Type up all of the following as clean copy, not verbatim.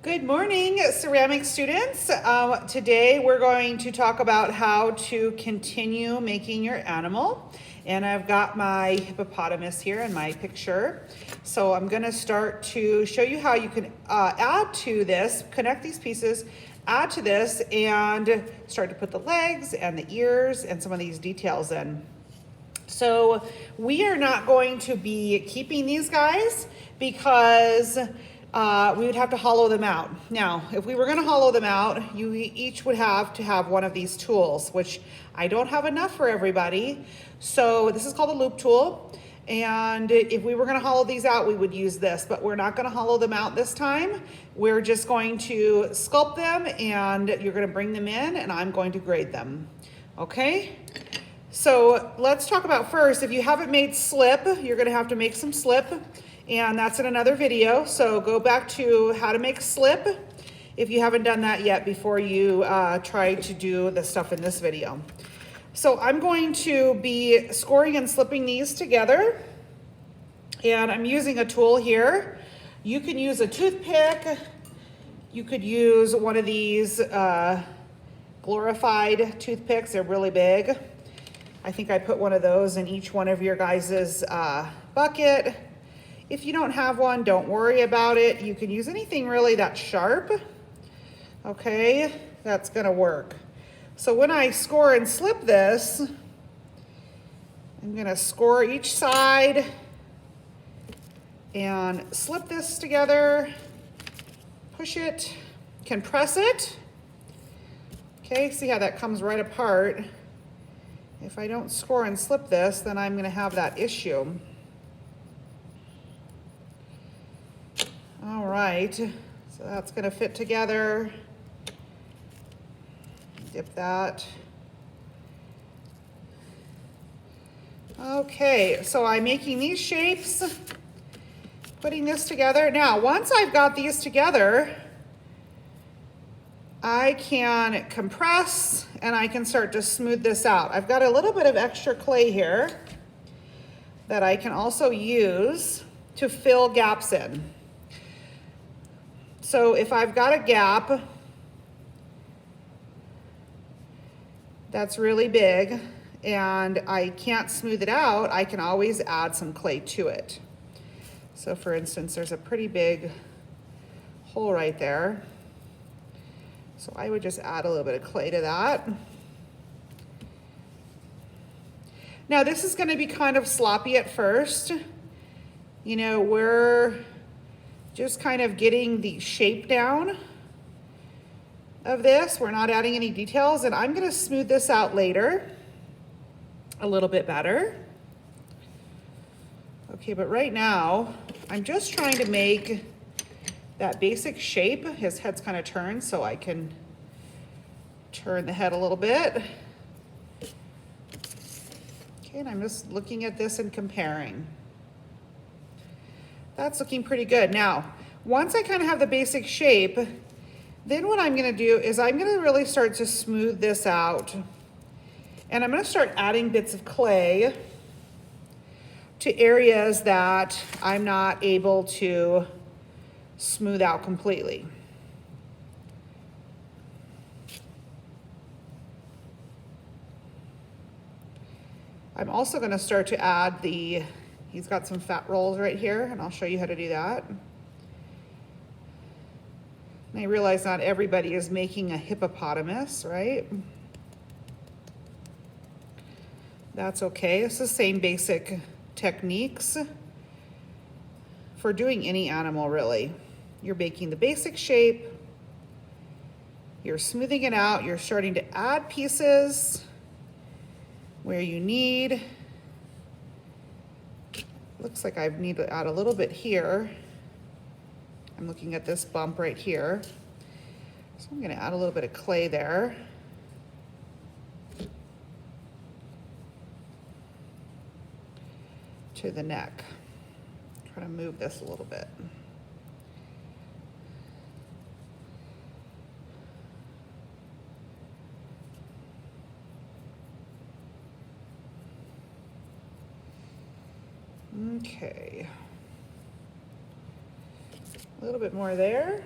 Good morning, ceramic students. Today we're going to talk about how to continue making your animal. And I've got my hippopotamus here in my picture. So I'm gonna start to show you how you can add to this, connect these pieces, add to this, and start to put the legs and the ears and some of these details in. So we are not going to be keeping these guys because we would have to hollow them out. Now, if we were gonna hollow them out, you each would have to have one of these tools, which I don't have enough for everybody. So this is called a loop tool. And if we were gonna hollow these out, we would use this, but we're not gonna hollow them out this time. We're just going to sculpt them and you're gonna bring them in and I'm going to grade them, okay? So let's talk about first, if you haven't made slip, you're gonna have to make some slip. And that's in another video. So go back to how to make slip if you haven't done that yet before you try to do the stuff in this video. So I'm going to be scoring and slipping these together. And I'm using a tool here. You can use a toothpick. You could use one of these glorified toothpicks. They're really big. I think I put one of those in each one of your guys's bucket. If you don't have one, don't worry about it. You can use anything really that's sharp. Okay, that's gonna work. So when I score and slip this, I'm gonna score each side and slip this together, push it, compress it. Okay, see how that comes right apart. If I don't score and slip this, then I'm gonna have that issue. All right, so that's gonna fit together. Dip that. Okay, so I'm making these shapes, putting this together. Now, once I've got these together, I can compress and I can start to smooth this out. I've got a little bit of extra clay here that I can also use to fill gaps in. So if I've got a gap that's really big and I can't smooth it out, I can always add some clay to it. So for instance, there's a pretty big hole right there. So I would just add a little bit of clay to that. Now this is gonna be kind of sloppy at first. You know, we're just kind of getting the shape down of this. We're not adding any details, and I'm gonna smooth this out later a little bit better. Okay, but right now, I'm just trying to make that basic shape. His head's kind of turned, so I can turn the head a little bit. Okay, and I'm just looking at this and comparing. That's looking pretty good. Now, once I kind of have the basic shape, then what I'm gonna do is I'm gonna really start to smooth this out. And I'm gonna start adding bits of clay to areas that I'm not able to smooth out completely. I'm also gonna start to add he's got some fat rolls right here, and I'll show you how to do that. And I realize not everybody is making a hippopotamus, right? That's okay. It's the same basic techniques for doing any animal, really. You're making the basic shape, you're smoothing it out, you're starting to add pieces where you need. Looks like I need to add a little bit here. I'm looking at this bump right here. So I'm gonna add a little bit of clay there. To the neck. Try to move this a little bit. Okay. A little bit more there.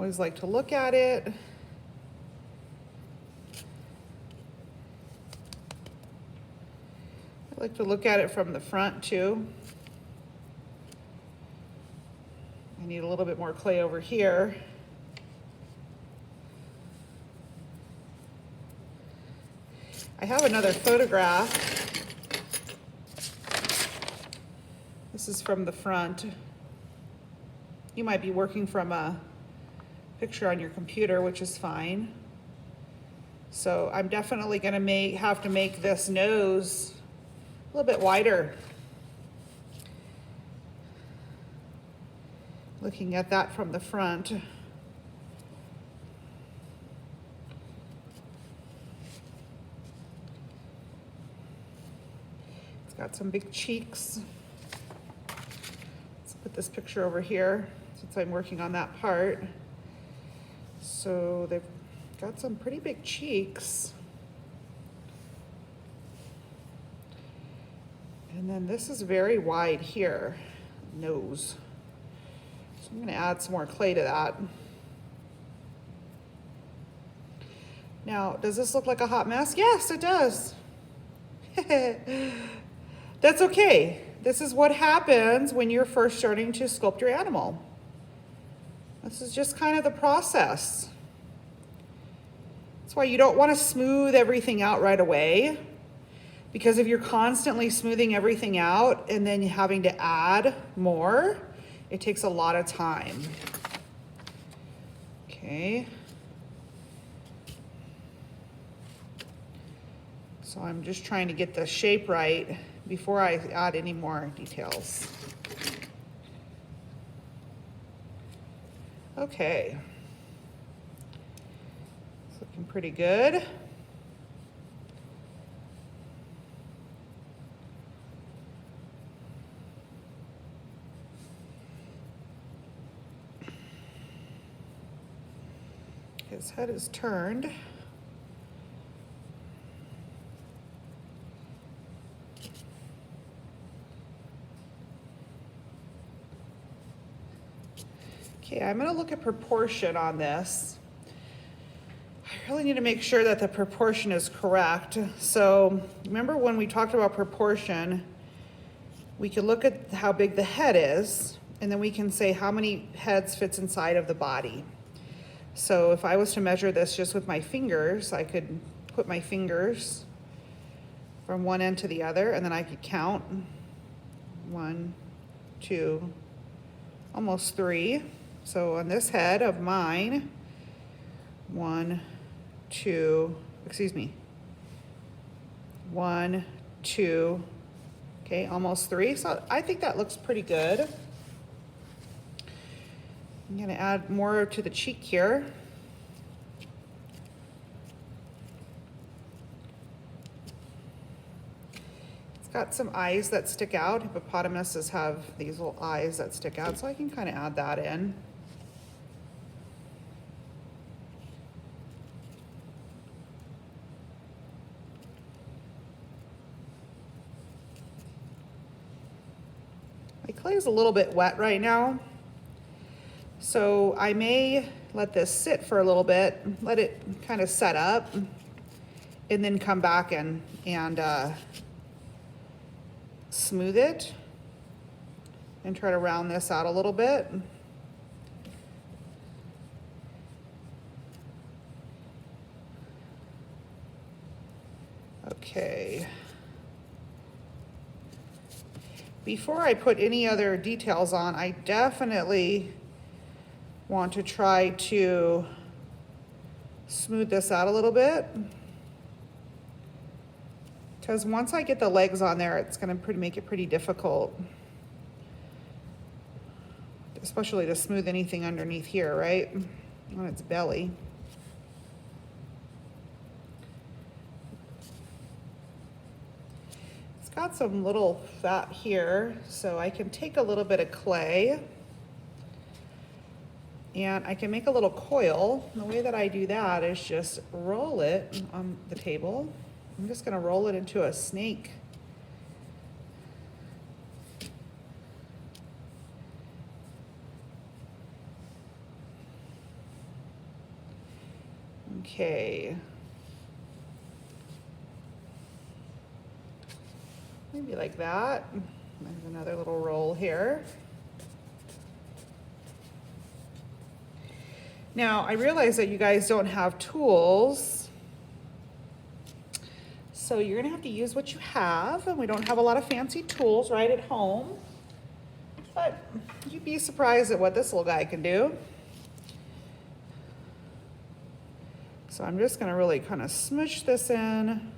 always like to look at it. I like to look at it from the front too. I need a little bit more clay over here. I have another photograph. This is from the front. You might be working from a picture on your computer, which is fine. So I'm definitely gonna have to make this nose a little bit wider. Looking at that from the front. It's got some big cheeks. Let's put this picture over here since I'm working on that part. So they've got some pretty big cheeks. And then this is very wide here, nose. So I'm gonna add some more clay to that. Now, does this look like a hot mess? Yes, it does. That's okay. This is what happens when you're first starting to sculpt your animal. This is just kind of the process. That's why you don't want to smooth everything out right away, because if you're constantly smoothing everything out and then having to add more, it takes a lot of time. Okay. So I'm just trying to get the shape right before I add any more details. Okay. It's looking pretty good. His head is turned. Okay, I'm gonna look at proportion on this. I really need to make sure that the proportion is correct. So remember when we talked about proportion, we can look at how big the head is, and then we can say how many heads fits inside of the body. So if I was to measure this just with my fingers, I could put my fingers from one end to the other, and then I could count 1, 2, almost 3. So on this head of mine, 1, 2, excuse me, 1, 2, okay, almost 3. So I think that looks pretty good. I'm gonna add more to the cheek here. It's got some eyes that stick out. Hippopotamuses have these little eyes that stick out, so I can kind of add that in. My clay is a little bit wet right now, so I may let this sit for a little bit, let it kind of set up, and then come back and smooth it and try to round this out a little bit. Okay. Before I put any other details on, I definitely want to try to smooth this out a little bit, because once I get the legs on there, it's going to make it pretty difficult, especially to smooth anything underneath here, right, on its belly. It's got some little fat here, so I can take a little bit of clay and I can make a little coil. The way that I do that is just roll it on the table. I'm just gonna roll it into a snake. Okay. Maybe like that. There's another little roll here. Now, I realize that you guys don't have tools, so you're gonna have to use what you have, and we don't have a lot of fancy tools right at home, but you'd be surprised at what this little guy can do. So I'm just gonna really kind of smoosh this in.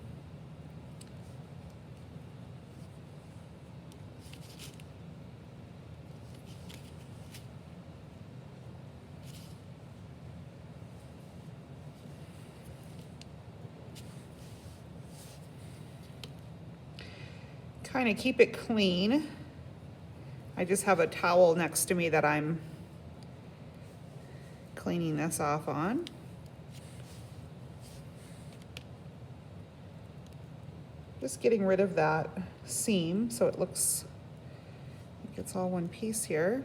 Kind of keep it clean. I just have a towel next to me that I'm cleaning this off on. Just getting rid of that seam so it looks like it's all one piece here.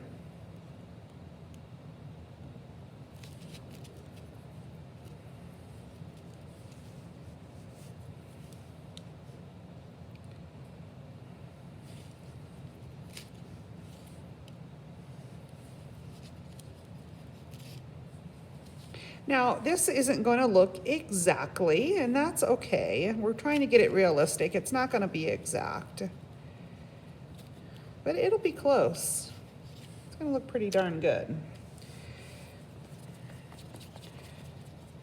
Now, this isn't going to look exactly, and that's okay. We're trying to get it realistic. It's not going to be exact, but it'll be close. It's going to look pretty darn good.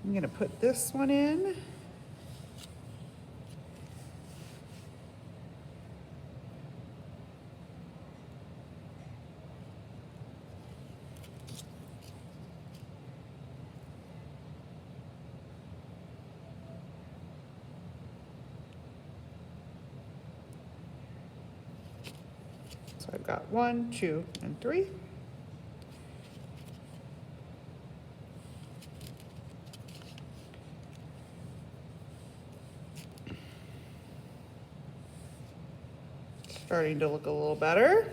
I'm going to put this one in. So I've got 1, 2, and 3. Starting to look a little better.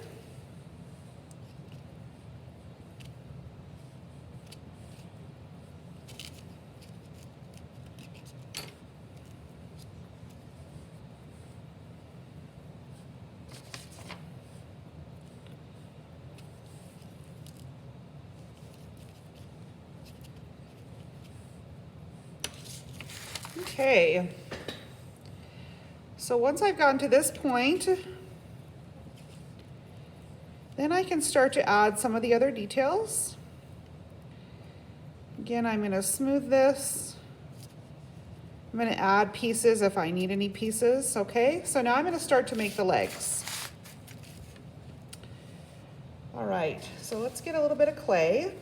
Okay, so once I've gotten to this point, then I can start to add some of the other details. Again, I'm going to smooth this. I'm going to add pieces if I need any pieces, okay? So now I'm going to start to make the legs. All right, so let's get a little bit of clay.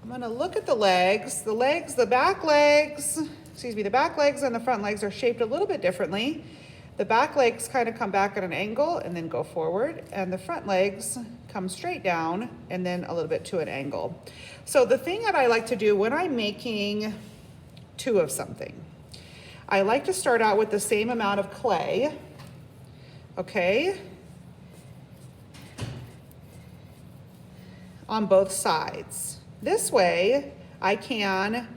I'm going to look at the legs. The back legs and the front legs are shaped a little bit differently. The back legs kind of come back at an angle and then go forward, and the front legs come straight down and then a little bit to an angle. So the thing that I like to do when I'm making two of something, I like to start out with the same amount of clay, okay, on both sides. This way, I don't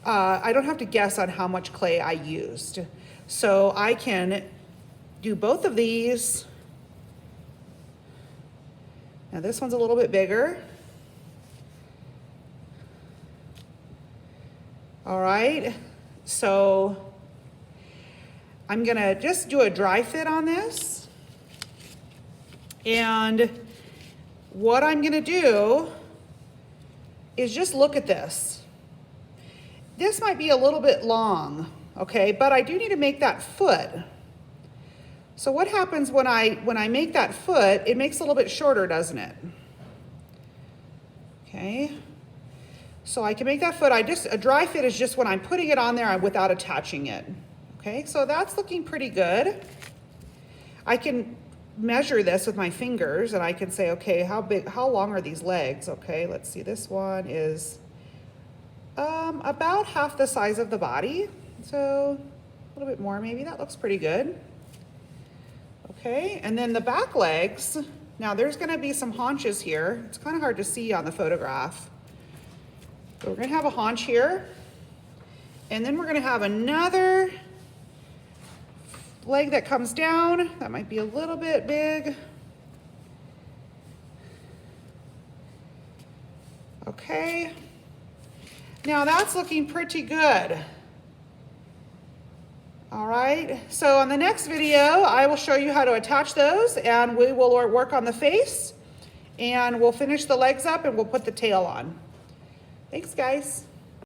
have to guess on how much clay I used. So I can do both of these. Now this one's a little bit bigger. All right, so I'm gonna just do a dry fit on this. And what I'm gonna do is just look at this. This might be a little bit long, okay, but I do need to make that foot. So what happens when I make that foot, it makes it a little bit shorter, doesn't it? Okay, so I can make that foot. A dry fit is just when I'm putting it on there without attaching it. Okay, so that's looking pretty good. I can measure this with my fingers and I can say, okay, how long are these legs? Okay, let's see, this one is about half the size of the body. So a little bit more maybe, that looks pretty good. Okay, and then the back legs, now there's gonna be some haunches here. It's kind of hard to see on the photograph. So we're gonna have a haunch here. And then we're gonna have another leg that comes down. That might be a little bit big. Okay. Now that's looking pretty good. All right, so on the next video, I will show you how to attach those, and we will work on the face, and we'll finish the legs up and we'll put the tail on. Thanks, guys.